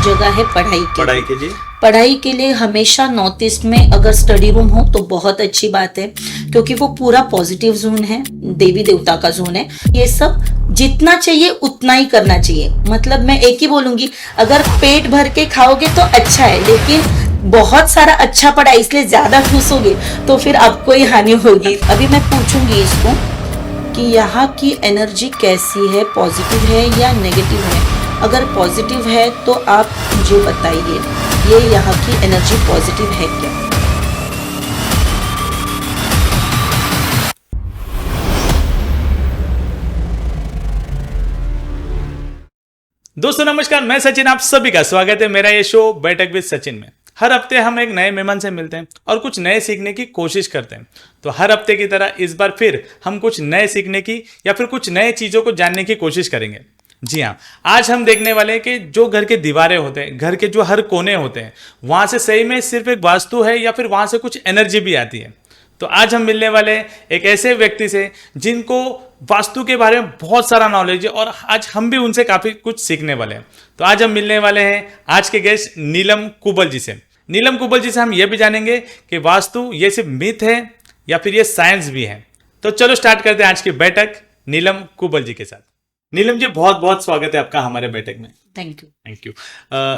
जगह है पढ़ाई के लिए। पढ़ाई के लिए हमेशा नॉर्थ ईस्ट में अगर स्टडी रूम हो तो बहुत अच्छी बात है, क्योंकि वो पूरा पॉजिटिव जोन है, देवी देवता का जोन है। ये सब जितना चाहिए उतना ही करना चाहिए। मतलब मैं एक ही बोलूंगी, अगर पेट भर के खाओगे तो अच्छा है, लेकिन बहुत सारा अच्छा पड़ा इसलिए ज्यादा ठूसोगे तो फिर आपको ही हानि होगी। अभी मैं पूछूंगी इसको कि यहाँ की एनर्जी कैसी है, पॉजिटिव है या नेगेटिव है। अगर पॉजिटिव है तो आप मुझे बताइए, ये यहाँ की एनर्जी पॉजिटिव है क्या? दोस्तों नमस्कार, मैं सचिन, आप सभी का स्वागत है मेरा ये शो बैठक विद सचिन में। हर हफ्ते हम एक नए मेहमान से मिलते हैं और कुछ नए सीखने की कोशिश करते हैं। तो हर हफ्ते की तरह इस बार फिर हम कुछ नए सीखने की या फिर कुछ नए चीज़ों को जानने की कोशिश करेंगे। जी हाँ, आज हम देखने वाले हैं कि जो घर के दीवारें होते हैं, घर के जो हर कोने होते हैं, वहाँ से सही में सिर्फ एक वास्तु है या फिर वहाँ से कुछ एनर्जी भी आती है। तो आज हम मिलने वाले हैं एक ऐसे व्यक्ति से जिनको वास्तु के बारे में बहुत सारा नॉलेज है और आज हम भी उनसे काफ़ी कुछ सीखने वाले हैं। तो आज हम मिलने वाले हैं आज के गेस्ट नीलम कुबल जी से। नीलम कुबल जी से हम ये भी जानेंगे कि वास्तु ये सिर्फ मिथ है या फिर ये साइंस भी है। तो चलो स्टार्ट करते हैं आज की बैठक नीलम कुबल जी के साथ। नीलम जी, बहुत बहुत स्वागत है आपका हमारे बैठक में। Thank you. Thank you.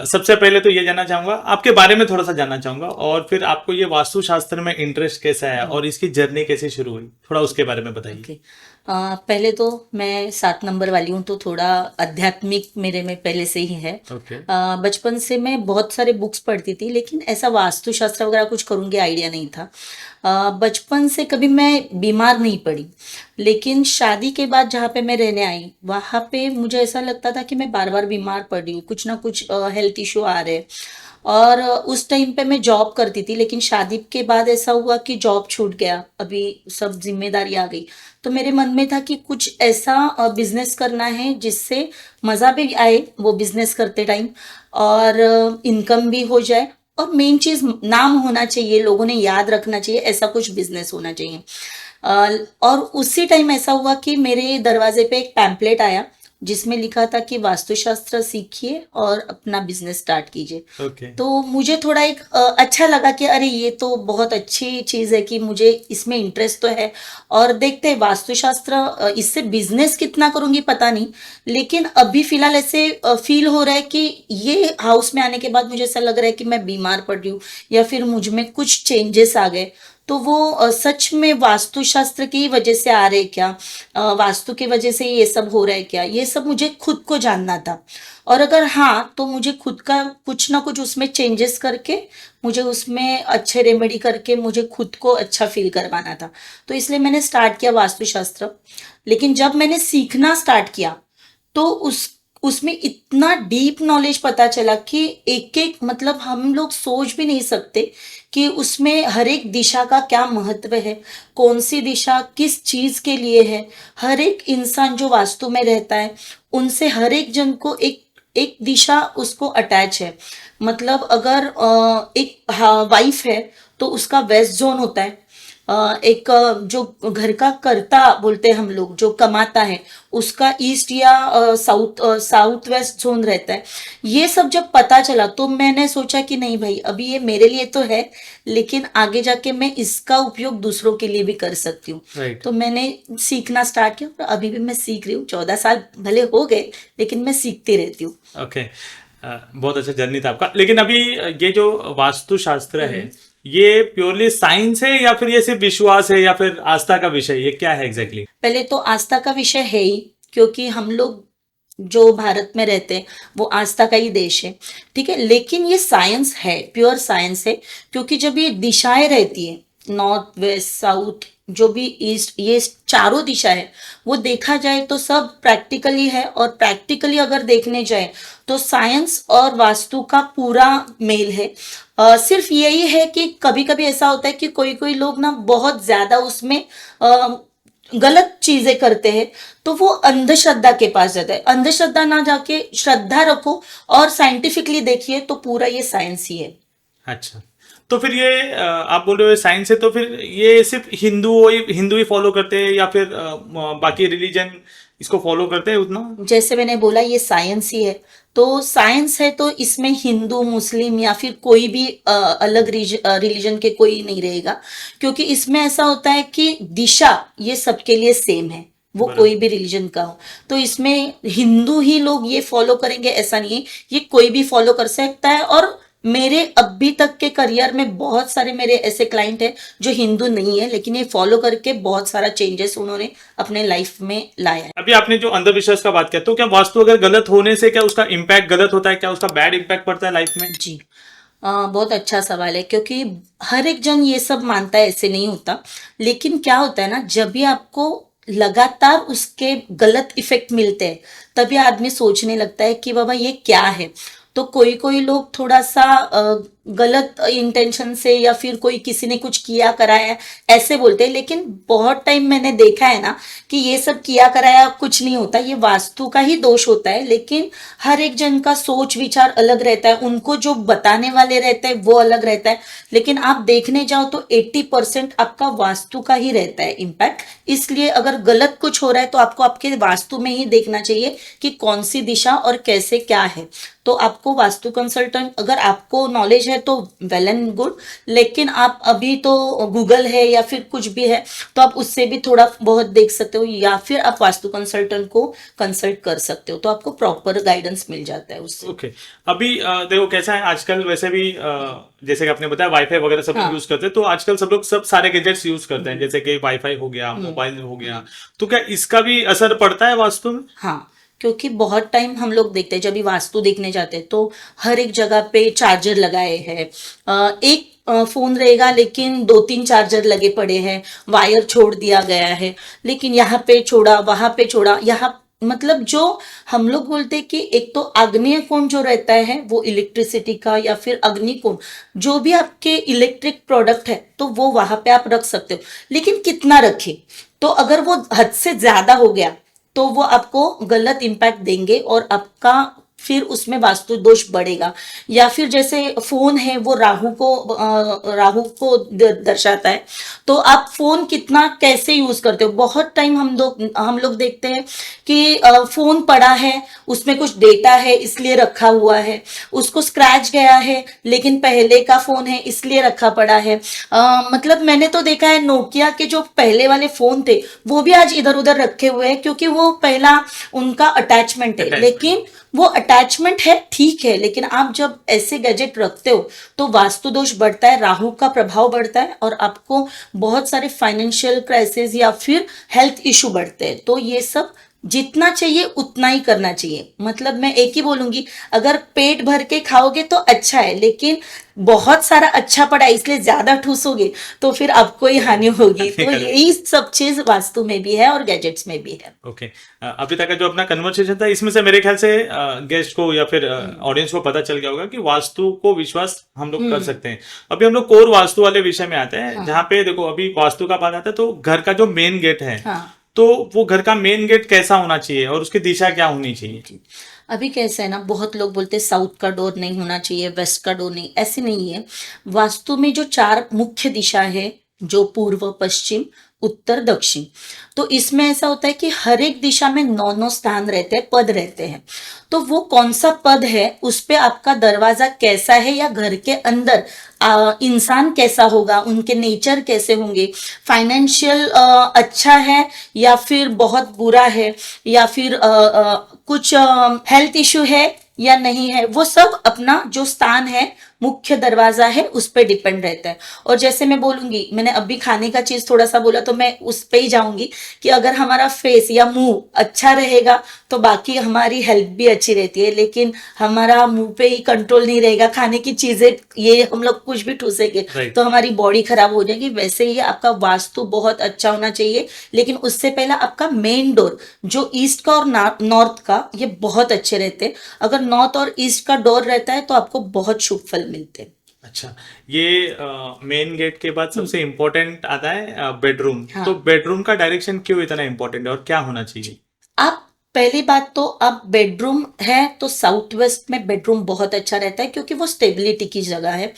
सबसे पहले तो ये जानना चाहूंगा, आपके बारे में थोड़ा सा जानना चाहूंगा और फिर आपको ये वास्तुशास्त्र में इंटरेस्ट कैसा है और इसकी जर्नी कैसे शुरू हुई, थोड़ा उसके बारे में बताइए। ओके। पहले तो मैं 7 नंबर वाली हूँ, तो थोड़ा आध्यात्मिक मेरे में पहले से ही है। ओके। बचपन से मैं बहुत सारे बुक्स पढ़ती थी, लेकिन ऐसा वास्तुशास्त्र वगैरह कुछ करूँगी आइडिया नहीं था। बचपन से कभी मैं बीमार नहीं पड़ी, लेकिन शादी के बाद जहाँ पे मैं रहने आई वहाँ पे मुझे ऐसा लगता था कि मैं बार बार बीमार पड़ रही हूँ, कुछ ना कुछ हेल्थ इशू आ रहे हैं। और उस टाइम पे मैं जॉब करती थी, लेकिन शादी के बाद ऐसा हुआ कि जॉब छूट गया, अभी सब जिम्मेदारी आ गई। तो मेरे मन में था कि कुछ ऐसा बिजनेस करना है जिससे मज़ा भी आए वो बिजनेस करते टाइम, और इनकम भी हो जाए, और मेन चीज़ नाम होना चाहिए, लोगों ने याद रखना चाहिए, ऐसा कुछ बिजनेस होना चाहिए। और उसी टाइम ऐसा हुआ कि मेरे दरवाजे पे एक पैम्पलेट आया जिसमें लिखा था कि वास्तुशास्त्र सीखिए और अपना बिजनेस स्टार्ट कीजिए। ओके। तो मुझे थोड़ा एक अच्छा लगा कि अरे ये तो बहुत अच्छी चीज़ है कि मुझे इसमें इंटरेस्ट तो है, और देखते हैं वास्तुशास्त्र इससे बिजनेस कितना करूँगी पता नहीं, लेकिन अभी फिलहाल ऐसे फील हो रहा है कि ये हाउस में आने के बाद मुझे ऐसा लग रहा है कि मैं बीमार पड़ रही हूँ या फिर मुझ में कुछ चेंजेस आ गए। तो वो सच में वास्तुशास्त्र की वजह से आ रहे क्या, वास्तु की वजह से ये सब हो रहा है क्या, ये सब मुझे खुद को जानना था। और अगर हाँ, तो मुझे खुद का कुछ ना कुछ उसमें चेंजेस करके, मुझे उसमें अच्छे रेमेडी करके मुझे खुद को अच्छा फील करवाना था। तो इसलिए मैंने स्टार्ट किया वास्तुशास्त्र। लेकिन जब मैंने सीखना स्टार्ट किया तो उसमें इतना डीप नॉलेज पता चला कि एक एक, मतलब हम लोग सोच भी नहीं सकते कि उसमें हर एक दिशा का क्या महत्व है, कौन सी दिशा किस चीज के लिए है। हर एक इंसान जो वास्तु में रहता है उनसे हर एक जन को एक एक दिशा उसको अटैच है। मतलब अगर एक वाइफ है तो उसका वेस्ट जोन होता है, एक जो घर का कर्ता बोलते हैं हम लोग, जो कमाता है, उसका ईस्ट या साउथ वेस्ट जोन रहता है। ये सब जब पता चला तो मैंने सोचा कि नहीं भाई, अभी ये मेरे लिए तो है, लेकिन आगे जाके मैं इसका उपयोग दूसरों के लिए भी कर सकती हूँ। राइट। तो मैंने सीखना स्टार्ट किया और अभी भी मैं सीख रही हूँ। 14 साल भले हो गए, लेकिन मैं सीखती रहती हूँ। ओके। बहुत अच्छा जर्नी था आपका। लेकिन अभी ये जो वास्तुशास्त्र है, ये प्योरली साइंस है या फिर ये सिर्फ विश्वास है या फिर आस्था का विषय, ये क्या है एग्जैक्टली? पहले तो आस्था का विषय है ही, क्योंकि हम लोग जो भारत में रहते हैं वो आस्था का ही देश है, ठीक है। लेकिन ये साइंस है, प्योर साइंस है, क्योंकि जब ये दिशाएं रहती है, नॉर्थ वेस्ट साउथ जो भी ईस्ट, ये चारों दिशा है, वो देखा जाए तो सब प्रैक्टिकली है। और प्रैक्टिकली अगर देखने जाए तो साइंस और वास्तु का पूरा मेल है। सिर्फ यही है कि कभी कभी ऐसा होता है कि कोई कोई लोग ना बहुत ज्यादा उसमें गलत चीजें करते हैं, तो वो अंधश्रद्धा के पास जाता है। अंधश्रद्धा ना जाके श्रद्धा रखो और साइंटिफिकली देखिए तो पूरा ये साइंस ही है। अच्छा, तो फिर ये आप बोल रहे हो साइंस है, तो फिर ये सिर्फ हिंदू ही फॉलो करते हैं या फिर बाकी रिलीजन इसको फॉलो करते हैं उतना? जैसे मैंने बोला ये साइंस ही है, तो साइंस है तो इसमें हिंदू मुस्लिम या फिर कोई भी अलग रिलीजन के कोई नहीं रहेगा, क्योंकि इसमें ऐसा होता है कि दिशा ये सबके लिए सेम है, वो बराबर। कोई भी रिलीजन का हो। तो इसमें हिंदू ही लोग ये फॉलो करेंगे ऐसा नहीं है, ये कोई भी फॉलो कर सकता है। और मेरे अभी तक के करियर में बहुत सारे मेरे ऐसे क्लाइंट हैं जो हिंदू नहीं है, लेकिन ये फॉलो करके बहुत सारा चेंजेस उन्होंने अपने लाइफ में लाया है। अभी आपने जो अंधविश्वास का बात किया, तो क्या वास्तु अगर गलत होने से क्या उसका इम्पैक्ट गलत होता है, क्या उसका बैड इम्पैक्ट पड़ता है लाइफ में? जी, बहुत अच्छा सवाल है, क्योंकि हर एक जन ये सब मानता है, ऐसे नहीं होता। लेकिन क्या होता है ना, जब भी आपको लगातार उसके गलत इफेक्ट मिलते हैं, तभी आदमी सोचने लगता है कि बाबा ये क्या है। तो कोई कोई लोग थोड़ा सा गलत इंटेंशन से या फिर कोई किसी ने कुछ किया कराया है, ऐसे बोलते हैं। लेकिन बहुत टाइम मैंने देखा है ना कि ये सब किया कराया कुछ नहीं होता, ये वास्तु का ही दोष होता है। लेकिन हर एक जन का सोच विचार अलग रहता है, उनको जो बताने वाले रहते हैं वो अलग रहता है। लेकिन आप देखने जाओ तो 80% आपका वास्तु का ही रहता है इम्पैक्ट। इसलिए अगर गलत कुछ हो रहा है तो आपको आपके वास्तु में ही देखना चाहिए कि कौन सी दिशा और कैसे क्या है। तो आपको वास्तु कंसल्टेंट, अगर आपको नॉलेज है तो वेल एंड गुड, लेकिन आप अभी तो गूगल है या फिर कुछ भी है, तो आप उससे भी थोड़ा बहुत देख सकते हो, या फिर आप वास्तु कंसल्टेंट को कंसल्ट कर सकते हो, तो आपको प्रॉपर गाइडेंस मिल जाता है उससे। ओके। अभी देखो कैसा है आजकल, वैसे भी जैसे कि आपने बताया वाईफाई वगैरह सब लोग हाँ। यूज करते हैं, तो आजकल सब लोग सब सारे गैजेट्स यूज करते हैं, जैसे कि वाईफाई हो गया, मोबाइल हो गया, तो क्या इसका भी असर पड़ता है वास्तु में? हाँ, क्योंकि बहुत टाइम हम लोग देखते हैं, जब भी वास्तु देखने जाते हैं तो हर एक जगह पे चार्जर लगाए हैं। एक फोन रहेगा लेकिन 2-3 चार्जर लगे पड़े हैं, वायर छोड़ दिया गया है, लेकिन यहाँ पे छोड़ा वहां पे छोड़ा, यहाँ मतलब जो हम लोग बोलते हैं कि एक तो आग्नेय कोण जो रहता है वो इलेक्ट्रिसिटी का, या फिर अग्नि कोण, जो भी आपके इलेक्ट्रिक प्रोडक्ट है तो वो वहां पे आप रख सकते हो। लेकिन कितना रखें, तो अगर वो हद से ज्यादा हो गया तो वो आपको गलत इम्पैक्ट देंगे और आपका फिर उसमें वास्तु दोष बढ़ेगा। या फिर जैसे फोन है वो राहु को दर्शाता है, तो आप फोन कितना कैसे यूज करते हो। बहुत टाइम हम लोग देखते हैं कि फोन पड़ा है, उसमें कुछ डेटा है इसलिए रखा हुआ है, उसको स्क्रैच गया है लेकिन पहले का फोन है इसलिए रखा पड़ा है। मतलब मैंने तो देखा है नोकिया के जो पहले वाले फोन थे वो भी आज इधर उधर रखे हुए हैं, क्योंकि वो पहला उनका अटैचमेंट है। लेकिन वो अटैचमेंट है, ठीक है, लेकिन आप जब ऐसे गैजेट रखते हो तो वास्तु दोष बढ़ता है, राहु का प्रभाव बढ़ता है, और आपको बहुत सारे फाइनेंशियल क्राइसिस या फिर हेल्थ इशू बढ़ते हैं। तो ये सब जितना चाहिए उतना ही करना चाहिए। मतलब मैं एक ही बोलूंगी, अगर पेट भर के खाओगे तो अच्छा है, लेकिन बहुत सारा अच्छा पड़ा है इसलिए ज्यादा ठूसोगे तो फिर आपको ही हानि होगी। तो यही सब चीज वास्तु में भी है और गैजेट्स में भी है। ओके। अभी तक का जो अपना कन्वर्सेशन था इसमें से मेरे ख्याल से गेस्ट को या फिर ऑडियंस को पता चल गया होगा कि वास्तु को विश्वास हम लोग कर सकते हैं। अभी हम लोग कोर वास्तु वाले विषय में आते हैं, जहाँ पे देखो अभी वास्तु का बात आता है, तो घर का जो मेन गेट है, हाँ, तो वो घर का मेन गेट कैसा होना चाहिए और उसकी दिशा क्या होनी चाहिए? अभी कैसा है ना, बहुत लोग बोलते हैं साउथ का डोर नहीं होना चाहिए, वेस्ट का डोर नहीं, ऐसे नहीं है। वास्तु में जो 4 मुख्य दिशा है, जो पूर्व पश्चिम उत्तर दक्षिण, तो इसमें ऐसा होता है कि हर एक दिशा में 9-9 स्थान रहते हैं, पद रहते हैं। तो वो कौन सा पद है उस पे आपका दरवाजा कैसा है, या घर के अंदर इंसान कैसा होगा, उनके नेचर कैसे होंगे, फाइनेंशियल अच्छा है या फिर बहुत बुरा है, या फिर कुछ हेल्थ इश्यू है या नहीं है, वो सब अपना जो स्थान है, मुख्य दरवाजा है, उस पर डिपेंड रहता है। और जैसे मैं बोलूंगी, मैंने अभी खाने का चीज थोड़ा सा बोला तो मैं उस पे ही जाऊंगी कि अगर हमारा फेस या मुंह अच्छा रहेगा तो बाकी हमारी हेल्थ भी अच्छी रहती है। लेकिन हमारा मुंह पे ही कंट्रोल नहीं रहेगा, खाने की चीजें ये हम लोग कुछ भी ठूसेंगे तो हमारी बॉडी खराब हो जाएगी। वैसे ही आपका वास्तु बहुत अच्छा होना चाहिए, लेकिन उससे पहला आपका मेन डोर जो ईस्ट का और नॉर्थ का, ये बहुत अच्छे रहते हैं। अगर नॉर्थ और ईस्ट का डोर रहता है तो आपको बहुत शुभ फल मिलते हैं। अच्छा, ये मेन गेट के बाद सबसे इम्पोर्टेंट आता है बेडरूम। हाँ। तो बेडरूम का डायरेक्शन क्यों इतना इम्पोर्टेंट है और क्या होना चाहिए? आप पहली बात तो अब बेडरूम है तो साउथ वेस्ट में बेडरूम बहुत अच्छा रहता है क्योंकि वो स्टेबिलिटी की जगह है।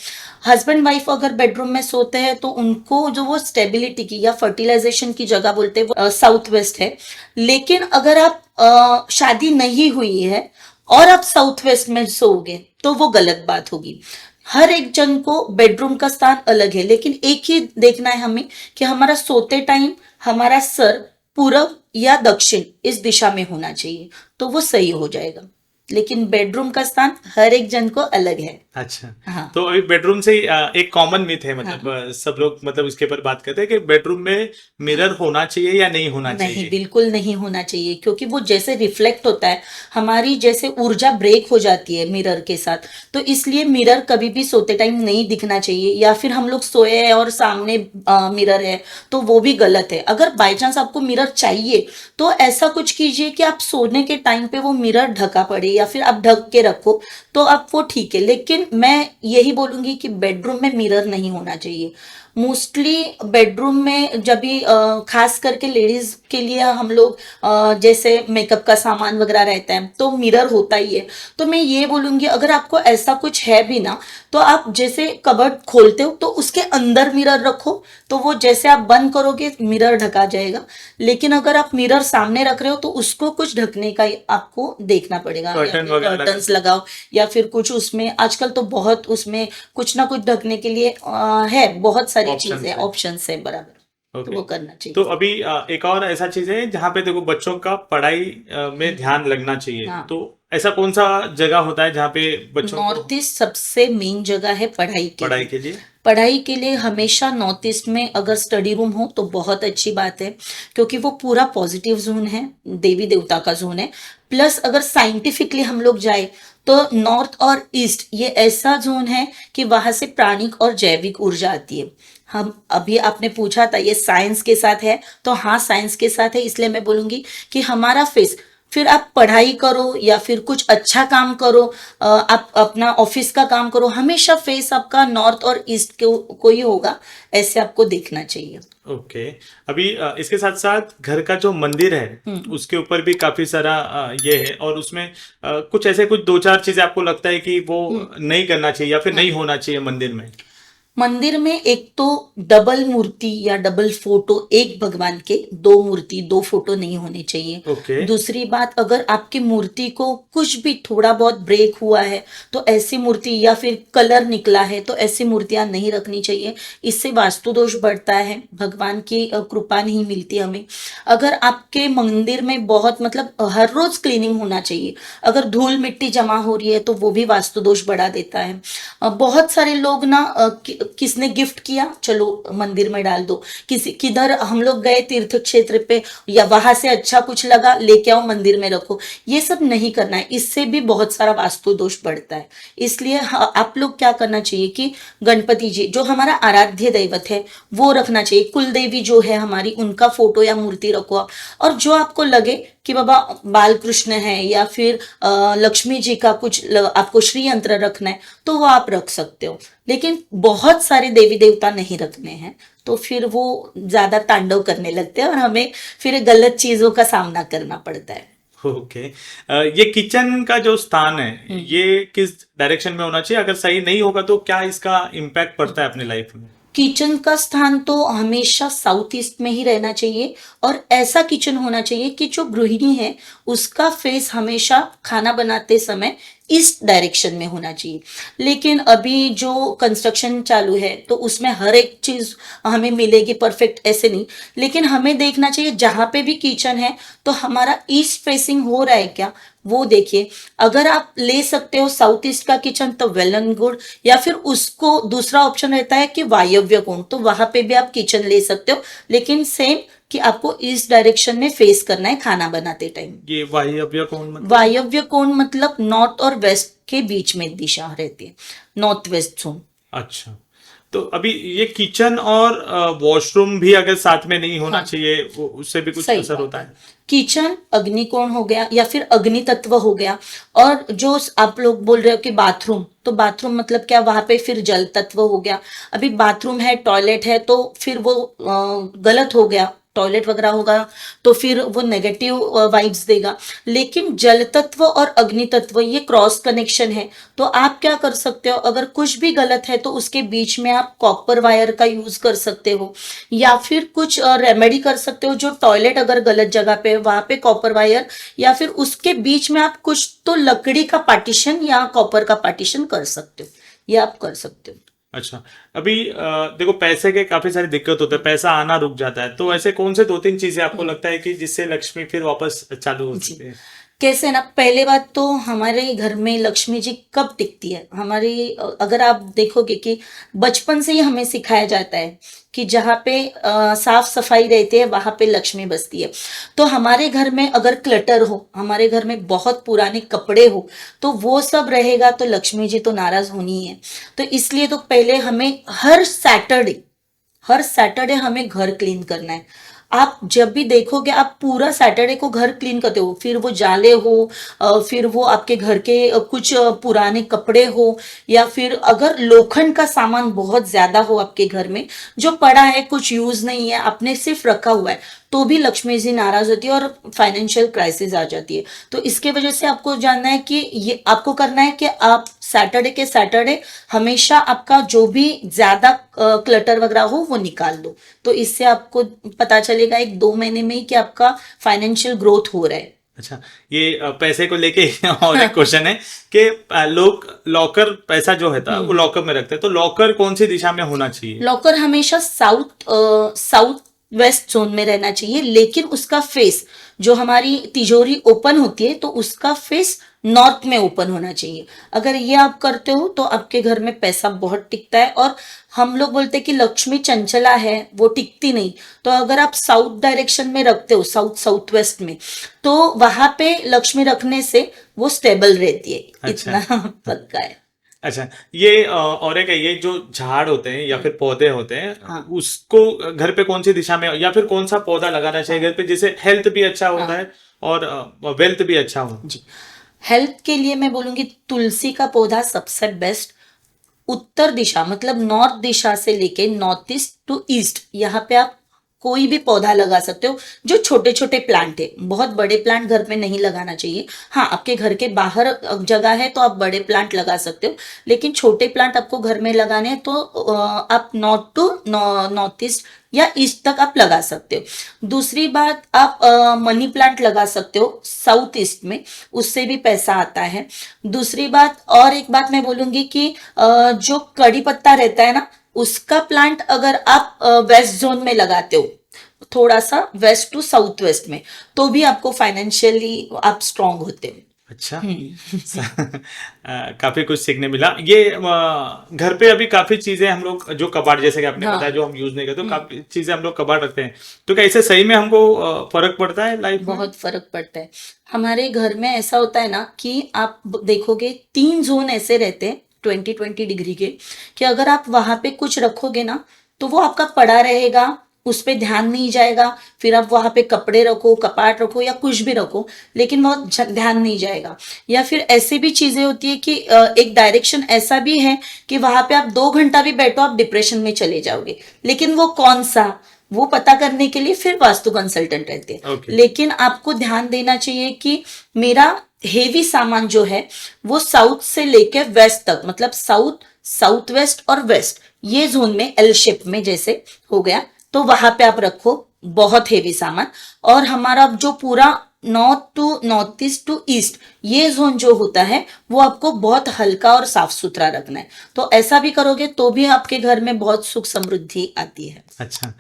हस्बैंड वाइफ अगर बेडरूम में सोते हैं तो उनको जो वो स्टेबिलिटी की या फर्टिलाइजेशन की जगह बोलते हैं वो साउथ वेस्ट है। लेकिन अगर आप शादी नहीं हुई है और आप साउथ वेस्ट में सोओगे तो वो गलत बात होगी। हर एक जन को बेडरूम का स्थान अलग है, लेकिन एक ही देखना है हमें कि हमारा सोते टाइम हमारा सर पूरब या दक्षिण इस दिशा में होना चाहिए, तो वो सही हो जाएगा। लेकिन बेडरूम का स्थान हर एक जन को अलग है। अच्छा, हाँ तो अभी बेडरूम से ही, एक कॉमन मिथ है, हाँ मतलब सब लोग मतलब इसके ऊपर बात करते हैं कि बेडरूम में मिरर होना चाहिए या नहीं होना नहीं, चाहिए। बिल्कुल नहीं होना चाहिए क्योंकि वो जैसे रिफ्लेक्ट होता है, हमारी जैसे ऊर्जा ब्रेक हो जाती है मिरर के साथ, तो इसलिए मिरर कभी भी सोते टाइम नहीं दिखना चाहिए। या फिर हम लोग सोए हैं और सामने मिरर है तो वो भी गलत है। अगर बाय चांस आपको मिरर चाहिए तो ऐसा कुछ कीजिए कि आप सोने के टाइम पे वो मिरर ढका पड़े या फिर आप ढक के रखो तो आप वो ठीक है। लेकिन मैं यही बोलूंगी कि बेडरूम में मिरर नहीं होना चाहिए। मोस्टली बेडरूम में जब भी खास करके लेडीज के लिए हम लोग जैसे मेकअप का सामान वगैरह रहता है तो मिरर होता ही है। तो मैं ये बोलूंगी अगर आपको ऐसा कुछ है भी ना तो आप जैसे कबर्ड खोलते हो तो उसके अंदर मिरर रखो, तो वो जैसे आप बंद करोगे मिरर ढका जाएगा। लेकिन अगर आप मिरर सामने रख रहे हो तो उसको कुछ ढकने का आपको देखना पड़ेगा, या कर्टन फिर वगैरह कर्टन्स लगाओ या फिर कुछ उसमें आजकल तो बहुत उसमें कुछ ना कुछ ढकने के लिए है, बहुत सारी ऑप्शन चीजें है। ऑप्शंस है बराबर। तो ओके। वो करना तो चाहिए। अभी एक और ऐसा चीज है जहाँ पे देखो बच्चों का पढ़ाई में ध्यान लगना चाहिए, हाँ, तो ऐसा कौन सा जगह होता है जहाँ पे बच्चों को नॉर्थ ईस्ट सबसे मेन जगह है पढ़ाई के पढ़ाई लिए। के लिए? पढ़ाई के लिए हमेशा नॉर्थ ईस्ट में अगर स्टडी रूम हो तो बहुत अच्छी बात है क्योंकि वो पूरा पॉजिटिव जोन है, देवी देवता का जोन है। प्लस अगर साइंटिफिकली हम लोग जाए तो नॉर्थ और ईस्ट ये ऐसा जोन है कि वहां से प्राणिक और जैविक ऊर्जा आती है। हम अभी आपने पूछा था ये साइंस के साथ है, तो हाँ साइंस के साथ है, इसलिए मैं बोलूंगी कि हमारा फेस, फिर आप पढ़ाई करो या फिर कुछ अच्छा काम करो, आप अपना ऑफिस का काम करो, हमेशा फेस आपका नॉर्थ और ईस्ट को ही होगा, ऐसे आपको देखना चाहिए। ओके। अभी इसके साथ साथ घर का जो मंदिर है उसके ऊपर भी काफी सारा ये है, और उसमें कुछ ऐसे कुछ दो चार चीजें आपको लगता है कि वो नहीं करना चाहिए या फिर नहीं होना चाहिए मंदिर में? मंदिर में एक तो डबल मूर्ति या डबल फोटो, एक भगवान के दो मूर्ति दो फोटो नहीं होने चाहिए। ओके। दूसरी बात, अगर आपकी मूर्ति को कुछ भी थोड़ा बहुत ब्रेक हुआ है तो ऐसी मूर्ति, या फिर कलर निकला है तो ऐसी मूर्तियां नहीं रखनी चाहिए। इससे वास्तु दोष बढ़ता है, भगवान की कृपा नहीं मिलती हमें। अगर आपके मंदिर में बहुत मतलब हर रोज क्लीनिंग होना चाहिए। अगर धूल मिट्टी जमा हो रही है तो वो भी वास्तु दोष बढ़ा देता है। बहुत सारे लोग ना किसने गिफ्ट किया चलो मंदिर में डाल दो, किसी किधर हम लोग गए तीर्थ क्षेत्र पे या वहां से अच्छा कुछ लगा लेके आओ मंदिर में रखो, ये सब नहीं करना है, इससे भी बहुत सारा वास्तु दोष बढ़ता है। इसलिए आप लोग क्या करना चाहिए कि गणपति जी जो हमारा आराध्य दैवत है वो रखना चाहिए, कुल देवी जो है हमारी उनका फोटो या मूर्ति रखो आप। और जो आपको लगे कि बाबा बाल कृष्ण है या फिर लक्ष्मी जी का कुछ आपको श्री यंत्र रखना है तो वो आप रख सकते हो। लेकिन बहुत सारे देवी देवता नहीं रखने हैं तो फिर वो ज्यादा तांडव करने लगते हैं और हमें फिर गलत चीजों का सामना करना पड़ता है। ओके। ये किचन का जो स्थान है ये किस डायरेक्शन में होना चाहिए? अगर सही नहीं होगा तो क्या इसका इम्पैक्ट पड़ता है अपनी लाइफ में? किचन का स्थान तो हमेशा साउथ ईस्ट में ही रहना चाहिए और ऐसा किचन होना चाहिए कि जो गृहिणी है उसका फेस हमेशा खाना बनाते समय ईस्ट डायरेक्शन में होना चाहिए। लेकिन अभी जो कंस्ट्रक्शन चालू है तो उसमें हर एक चीज हमें मिलेगी परफेक्ट ऐसे नहीं, लेकिन हमें देखना चाहिए जहां पे भी किचन है तो हमारा ईस्ट फेसिंग हो रहा है क्या वो देखिए। अगर आप ले सकते हो साउथ ईस्ट का किचन तो वेल एंड गुड, या फिर उसको दूसरा ऑप्शन रहता है कि वायव्य कोण, तो वहां पे भी आप किचन ले सकते हो, लेकिन सेम कि आपको इस डायरेक्शन में फेस करना है खाना बनाते टाइम। ये वायव्य कोण मतलब? वायव्य कोण मतलब नॉर्थ और वेस्ट के बीच में दिशा रहती है, नॉर्थ वेस्ट जोन। अच्छा, तो अभी ये किचन और वॉशरूम भी अगर साथ में नहीं होना हाँ, चाहिए उससे भी कुछ सही असर बात होता है। है? किचन अग्निकोण हो गया या फिर अग्नि तत्व हो गया। और जो आप लोग बोल रहे हो कि बाथरूम, तो बाथरूम मतलब क्या, वहां पे फिर जल तत्व हो गया। अभी बाथरूम है टॉयलेट है तो फिर वो गलत हो गया, टॉयलेट वगैरह होगा तो फिर वो नेगेटिव वाइब्स देगा। लेकिन जल तत्व और अग्नि तत्व ये क्रॉस कनेक्शन है, तो आप क्या कर सकते हो, अगर कुछ भी गलत है तो उसके बीच में आप कॉपर वायर का यूज कर सकते हो, या फिर कुछ रेमेडी कर सकते हो। जो टॉयलेट अगर गलत जगह पे है वहां पे कॉपर वायर, या फिर उसके बीच में आप कुछ तो लकड़ी का पार्टीशन या कॉपर का पार्टीशन कर सकते हो, ये आप कर सकते हो। अच्छा, अभी देखो पैसे के काफी सारी दिक्कत होते हैं, पैसा आना रुक जाता है, तो ऐसे कौन से दो तीन चीजें आपको लगता है कि जिससे लक्ष्मी फिर वापस चालू हो जी, सकती है? कैसे ना, पहले बात तो हमारे घर में लक्ष्मी जी कब टिकती है, हमारी अगर आप देखोगे कि बचपन से ही हमें सिखाया जाता है कि जहाँ पे साफ सफाई रहती है वहां पे लक्ष्मी बसती है। तो हमारे घर में अगर क्लटर हो, हमारे घर में बहुत पुराने कपड़े हो, तो वो सब रहेगा तो लक्ष्मी जी तो नाराज होनी ही है। तो इसलिए तो पहले हमें हर सैटरडे हमें घर क्लीन करना है। आप जब भी देखोगे आप पूरा सैटरडे को घर क्लीन करते हो, फिर वो जाले हो, फिर वो आपके घर के कुछ पुराने कपड़े हो, या फिर अगर लोखंड का सामान बहुत ज्यादा हो आपके घर में जो पड़ा है, कुछ यूज नहीं है, आपने सिर्फ रखा हुआ है, तो भी लक्ष्मी जी नाराज होती है और फाइनेंशियल क्राइसिस आ जाती है। तो इसके वजह से आपको जानना है कि ये आपको करना है कि आप सैटरडे के सैटरडे हमेशा आपका जो भी ज्यादा क्लटर वगैरह हो वो निकाल दो। तो इससे आपको पता चलेगा 1-2 महीने में ही कि आपका फाइनेंशियल ग्रोथ हो रहा है। अच्छा, ये पैसे को लेके और एक क्वेश्चन है कि लोग लॉकर पैसा जो होता है वो लॉकर में रखते हैं, तो लॉकर कौन सी दिशा में होना चाहिए? लॉकर हमेशा साउथ वेस्ट जोन में रहना चाहिए, लेकिन उसका फेस, जो हमारी तिजोरी ओपन होती है तो उसका फेस नॉर्थ में ओपन होना चाहिए। अगर ये आप करते हो तो आपके घर में पैसा बहुत टिकता है। और हम लोग बोलते हैं कि लक्ष्मी चंचला है, वो टिकती नहीं। तो अगर आप साउथ डायरेक्शन में रखते हो, साउथ वेस्ट में, तो वहां पे लक्ष्मी रखने से वो स्टेबल रहती है। अच्छा। इतना पक्का है। अच्छा, ये और एक है, ये जो झाड़ होते हैं या फिर पौधे होते हैं, हाँ। उसको घर पे कौन सी दिशा में या फिर कौन सा पौधा लगाना चाहिए घर पे जिससे हेल्थ भी अच्छा होता है और वेल्थ भी अच्छा हो? जी, हेल्थ के लिए मैं बोलूंगी तुलसी का पौधा सबसे बेस्ट। उत्तर दिशा मतलब नॉर्थ दिशा से लेके नॉर्थ ईस्ट टू ईस्ट, यहाँ पे आप कोई भी पौधा लगा सकते हो जो छोटे छोटे प्लांट है। बहुत बड़े प्लांट घर में नहीं लगाना चाहिए। हाँ, आपके घर के बाहर जगह है तो आप बड़े प्लांट लगा सकते हो, लेकिन छोटे प्लांट आपको घर में लगाने हैं तो आप नॉर्थ टू नॉर्थ ईस्ट या ईस्ट तक आप लगा सकते हो। दूसरी बात, आप मनी प्लांट लगा सकते हो साउथ ईस्ट में, उससे भी पैसा आता है। दूसरी बात, और एक बात मैं बोलूंगी कि जो कड़ी पत्ता रहता है ना, उसका प्लांट अगर आप वेस्ट जोन में लगाते हो, थोड़ा सा वेस्ट टू साउथ वेस्ट में, तो भी आपको फाइनेंशियली आप स्ट्रांग होते हो। अच्छा। काफी कुछ सीखने मिला। ये घर पे अभी काफी चीजें हम लोग जो कबाड़, जैसे कि आपने हाँ। बताया, जो हम यूज नहीं करते, तो काफी चीजें हम लोग कबाड़ रखते हैं, तो क्या इससे सही में हमको फर्क पड़ता है लाइफ में? बहुत फर्क पड़ता है। हमारे घर में ऐसा होता है ना कि आप देखोगे 3 जोन ऐसे रहते हैं 20-20 डिग्री के, कि अगर आप वहां पे कुछ रखोगे ना तो वो आपका पड़ा रहेगा, उस पे ध्यान नहीं जाएगा। फिर आप वहां पे कपड़े रखो, कपाट रखो या कुछ भी रखो, लेकिन वो ध्यान नहीं जाएगा। या फिर ऐसी भी चीजें होती है कि एक डायरेक्शन ऐसा भी है कि वहां पे आप 2 घंटा भी बैठो आप डिप्रेशन में चले जाओगे, लेकिन वो कौन सा, वो पता करने के लिए फिर वास्तु कंसल्टेंट रहते हैं। Okay. लेकिन आपको ध्यान देना चाहिए कि मेरा हेवी सामान जो है वो साउथ से लेके वेस्ट तक, मतलब साउथ वेस्ट और वेस्ट, ये जोन में एल शेप में जैसे हो गया, तो वहां पे आप रखो बहुत हेवी सामान। और हमारा जो पूरा नॉर्थ ईस्ट टू ईस्ट, ये जोन जो होता है वो आपको बहुत हल्का और साफ सुथरा रखना है। तो ऐसा भी करोगे तो भी आपके घर में बहुत सुख समृद्धि आती है। अच्छा।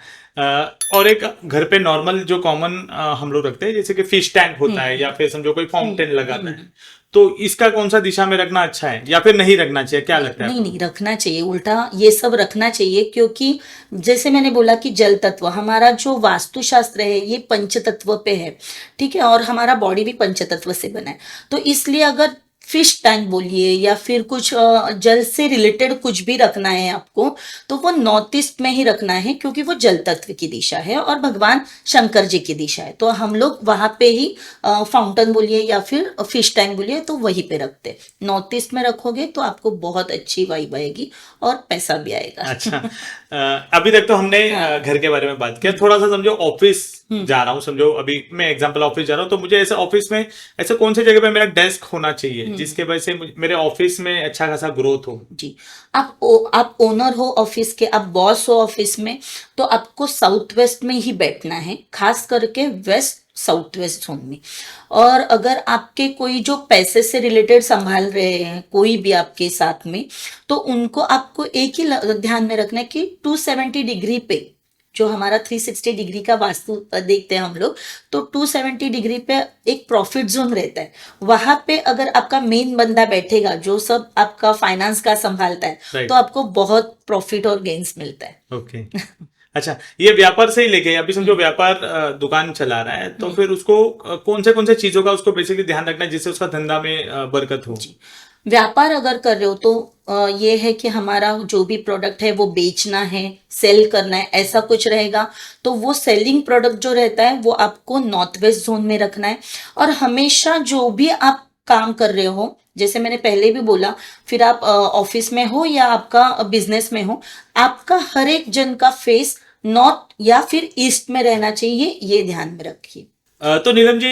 और एक घर पे नॉर्मल जो कॉमन हम लोग रखते हैं, जैसे कि फिश टैंक होता है या फिर समझो कोई फाउंटेन लगाता है, तो इसका कौन सा दिशा में रखना अच्छा है या फिर नहीं रखना चाहिए, क्या लगता है? नहीं, रखना चाहिए, उल्टा ये सब रखना चाहिए। क्योंकि जैसे मैंने बोला कि जल तत्व, हमारा जो वास्तुशास्त्र है ये पंच तत्व पे है, ठीक है, और हमारा बॉडी भी पंच तत्व से बना है। तो इसलिए अगर फिश टैंक बोलिए या फिर कुछ जल से रिलेटेड कुछ भी रखना है आपको, तो वो नॉर्थ ईस्ट में ही रखना है, क्योंकि वो जल तत्व की दिशा है और भगवान शंकर जी की दिशा है। तो हम लोग वहां पे ही फाउंटेन बोलिए या फिर फिश टैंक बोलिए तो वहीं पे रखते हैं। नॉर्थ ईस्ट में रखोगे तो आपको बहुत अच्छी वाइब आएगी और पैसा भी आएगा। अच्छा। अभी तक तो हमने हाँ। घर के बारे में बात किया, थोड़ा सा समझो ऑफिस जा रहा हूँ, समझो अभी मैं एग्जांपल ऑफिस जा रहा हूँ, तो मुझे ऐसे ऑफिस में ऐसे कौन सी जगह पे मेरा डेस्क होना चाहिए जिसके वजह से मेरे ऑफिस में अच्छा खासा ग्रोथ हो? जी, आप ओनर हो ऑफिस के, आप बॉस हो ऑफिस में, तो आपको साउथ वेस्ट में ही बैठना है, खास करके वेस्ट साउथ वेस्ट जोन में। और अगर आपके कोई जो पैसे से रिलेटेड संभाल रहे हैं कोई भी आपके साथ में, तो उनको आपको एक ही ध्यान में रखना है कि 270 डिग्री पे, जो हमारा 360 डिग्री का वास्तु देखते हैं हम लोग, तो 270 डिग्री पे एक प्रॉफिट जोन रहता है। वहां पे अगर आपका मेन बंदा बैठेगा जो सब आपका फाइनेंस का संभालता है, राइट। तो आपको बहुत प्रॉफिट और गेन्स मिलता है। ओके। अच्छा, ये व्यापार से ही लेके अभी समझो व्यापार दुकान चला रहा है, तो फिर उसको कौन से चीजों का उसको बेसिकली ध्यान रखना है जिससे उसका धंधा में बरकत हो? जी, व्यापार अगर कर रहे हो तो ये है कि हमारा जो भी प्रोडक्ट है वो बेचना है, सेल करना है, ऐसा कुछ रहेगा। तो वो सेलिंग प्रोडक्ट जो रहता है वो आपको नॉर्थ वेस्ट जोन में रखना है। और हमेशा जो भी आप काम कर रहे हो, जैसे मैंने पहले भी बोला, फिर आप ऑफिस में हो या आपका बिजनेस में हो, आपका हर एक जन का फेस नॉर्थ या फिर ईस्ट में रहना चाहिए, ये ध्यान में रखिए। तो नीलम जी,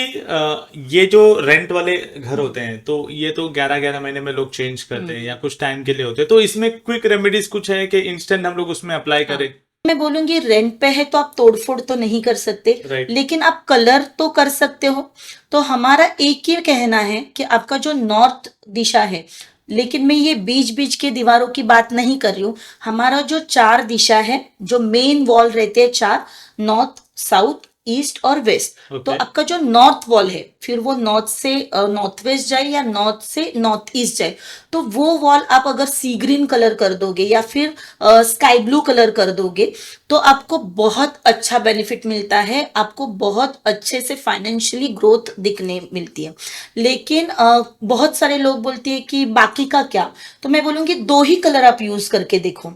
ये जो रेंट वाले घर होते हैं तो ये तो 11-11 महीने में लोग चेंज करते हैं या कुछ टाइम के लिए होते हैं, तो इसमें क्विक रेमेडीज कुछ है कि इंस्टेंट हम लोग उसमें अप्लाई करें? मैं बोलूंगी रेंट पे है तो आप तोड़फोड़ तो नहीं कर सकते, राइट। लेकिन आप कलर तो कर सकते हो। तो हमारा एक ही कहना है कि आपका जो नॉर्थ दिशा है, लेकिन मैं ये बीच बीच के दीवारों की बात नहीं कर रही हूँ, हमारा जो 4 दिशा है, जो मेन वॉल रहते हैं 4, नॉर्थ, साउथ, ईस्ट और वेस्ट। तो ओके। आपका जो नॉर्थ वॉल है, फिर वो नॉर्थ से नॉर्थ वेस्ट जाए या नॉर्थ से नॉर्थ ईस्ट जाए, तो वो वॉल आप अगर सी ग्रीन कलर कर दोगे या फिर स्काई ब्लू कलर कर दोगे, तो आपको बहुत अच्छा बेनिफिट मिलता है, आपको बहुत अच्छे से फाइनेंशियली ग्रोथ दिखने मिलती है। लेकिन बहुत सारे लोग बोलते हैं कि बाकी का क्या, तो मैं बोलूंगी 2 ही कलर आप यूज करके देखो।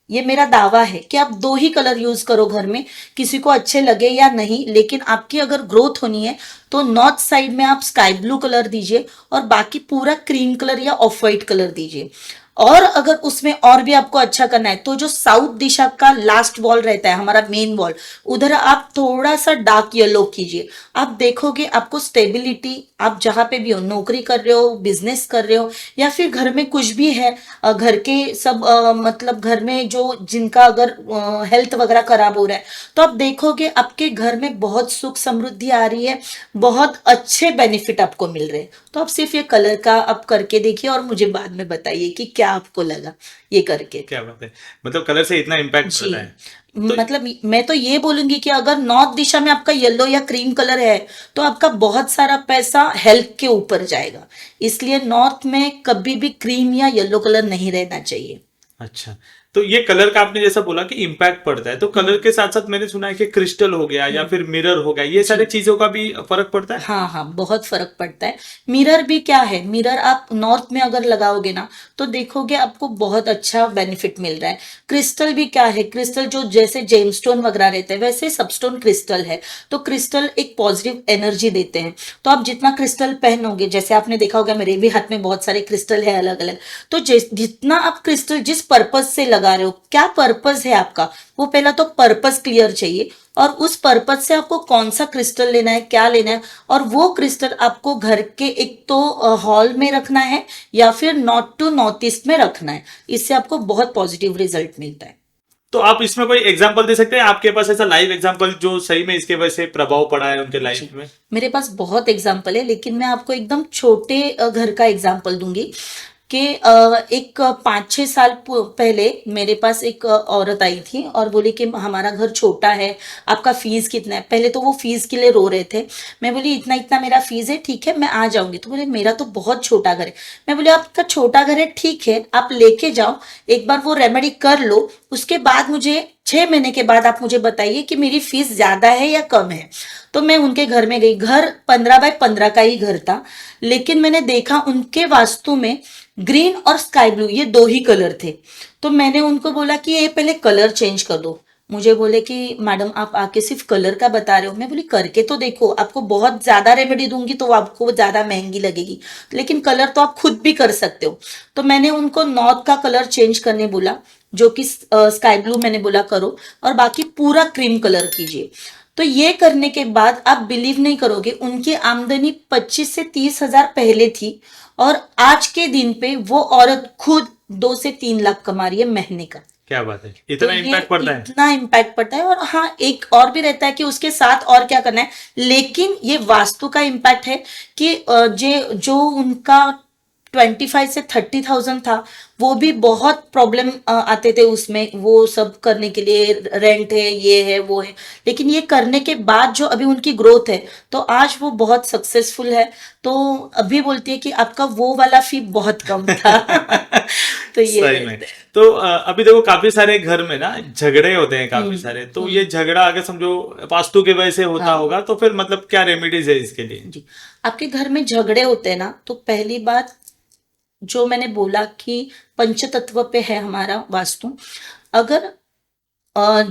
ये मेरा दावा है कि आप 2 ही कलर यूज करो घर में, किसी को अच्छे लगे या नहीं, लेकिन आपकी अगर ग्रोथ होनी है तो नॉर्थ साइड में आप स्काई ब्लू कलर दीजिए और बाकी पूरा क्रीम कलर या ऑफ वाइट कलर दीजिए। और अगर उसमें और भी आपको अच्छा करना है तो जो साउथ दिशा का लास्ट वॉल रहता है, हमारा मेन वॉल, उधर आप थोड़ा सा डार्क येलो कीजिए। आप देखोगे आपको स्टेबिलिटी, आप जहां पे भी हो, नौकरी कर रहे हो, बिजनेस कर रहे हो या फिर घर में कुछ भी है, घर के सब मतलब घर में जो जिनका अगर हेल्थ वगैरह खराब हो रहा है, तो आप देखोगे आपके घर में बहुत सुख समृद्धि आ रही है, बहुत अच्छे बेनिफिट आपको मिल रहे हैं। तो आप सिर्फ ये कलर का आप करके देखिए और मुझे बाद में बताइए कि क्या आपको लगा ये करके। क्या बात है, मतलब कलर से इतना इम्पैक्ट जी, पड़ता है? तो मतलब मैं तो ये बोलूंगी कि अगर नॉर्थ दिशा में आपका येलो या क्रीम कलर है तो आपका बहुत सारा पैसा हेल्थ के ऊपर जाएगा, इसलिए नॉर्थ में कभी भी क्रीम या येलो कलर नहीं रहना चाहिए। अच्छा, तो ये कलर का आपने जैसा बोला कि इम्पैक्ट पड़ता है, तो कलर के साथ साथ मैंने सुना है कि क्रिस्टल हो गया या फिर मिरर हो गया, ये सारी चीजों का भी फर्क पड़ता है? हाँ हाँ, बहुत फर्क पड़ता है। मिरर भी क्या है, मिरर आप नॉर्थ में अगर लगाओगे ना तो देखोगे आपको बहुत अच्छा बेनिफिट मिल रहा है। क्रिस्टल भी क्या है, क्रिस्टल जो जैसे जेमस्टोन वगैरह रहते हैं वैसे सबस्टोन क्रिस्टल है, तो क्रिस्टल एक पॉजिटिव एनर्जी देते हैं। तो आप जितना क्रिस्टल पहनोगे, जैसे आपने देखा होगा मेरे भी हाथ में बहुत सारे क्रिस्टल है अलग अलग, तो जितना आप क्रिस्टल जिस पर्पज से लगा रहे हो, क्या पर्पज है आपका, वो पहला तो पर्पज क्लियर चाहिए, और उस पर्पज से आपको कौन सा क्रिस्टल लेना है, क्या लेना है, और वो क्रिस्टल आपको घर के एक तो हॉल में रखना है या फिर नॉर्थ टू नॉर्थ ईस्ट में रखना है। इससे आपको बहुत पॉजिटिव रिजल्ट मिलता है। तो आप इसमें कोई एग्जांपल दे सकते हैं, आपके पास ऐसा लाइव एग्जांपल जो सही में इसके वजह से प्रभाव पड़ा है उनके लाइफ में? मेरे पास बहुत एग्जाम्पल है, लेकिन मैं आपको एकदम छोटे घर का एग्जाम्पल दूंगी कि एक 5-6 साल पहले मेरे पास एक औरत आई थी और बोली कि हमारा घर छोटा है, आपका फीस कितना है। पहले तो वो फीस के लिए रो रहे थे। मैं बोली इतना इतना मेरा फीस है, ठीक है मैं आ जाऊंगी। तो बोले मेरा तो बहुत छोटा घर है। मैं बोली आपका छोटा घर है, ठीक है आप लेके जाओ, एक बार वो रेमेडी कर लो, उसके बाद मुझे 6 महीने के बाद आप मुझे बताइए कि मेरी फीस ज्यादा है या कम है। तो मैं उनके घर में गई। घर 15 बाय 15 का ही घर था, लेकिन मैंने देखा उनके वास्तु में ग्रीन और स्काई ब्लू ये दो ही कलर थे। तो मैंने उनको बोला कि ये पहले कलर चेंज कर दो। मुझे बोले कि मैडम आप आके सिर्फ कलर का बता रहे हो। मैं बोली करके तो देखो, आपको बहुत ज्यादा रेमेडी दूंगी तो वो आपको ज्यादा महंगी लगेगी, लेकिन कलर तो आप खुद भी कर सकते हो। तो मैंने उनको नॉर्थ का कलर चेंज करने बोला, जो कि स्काई ब्लू मैंने बोला करो, और बाकी पूरा क्रीम कलर कीजिए। तो ये करने के बाद आप बिलीव नहीं करोगे, उनकी आमदनी 25 से 30 हजार पहले थी, और आज के दिन पे वो औरत खुद 2 से 3 लाख कमा रही है महीने का। क्या बात है, तो इतना ये इम्पैक्ट पड़ता है। इतना इम्पैक्ट पड़ता है। और हाँ, एक और भी रहता है कि उसके साथ और क्या करना है, लेकिन ये वास्तु का इम्पैक्ट है कि जो उनका 25 से 30 थाउजेंड था, वो भी बहुत प्रॉब्लम आते थे उसमें, वो सब करने के लिए, रेंट है, ये है, वो है। लेकिन ये करने के बाद जो अभी उनकी ग्रोथ है, तो आज वो बहुत सक्सेसफुल है। तो अभी बोलती है कि आपका वो वाला फी बहुत कम था। तो ये सही में। रहता है। तो अभी देखो काफी सारे घर में ना झगड़े होते हैं काफी सारे, तो ये हम्म। झगड़ा अगर समझो वास्तु की वजह से होता हाँ होगा, तो फिर मतलब क्या रेमेडीज है इसके लिए? जी, आपके घर में झगड़े होते हैं ना, तो पहली बात जो मैंने बोला कि पंच तत्व पे है हमारा वास्तु। अगर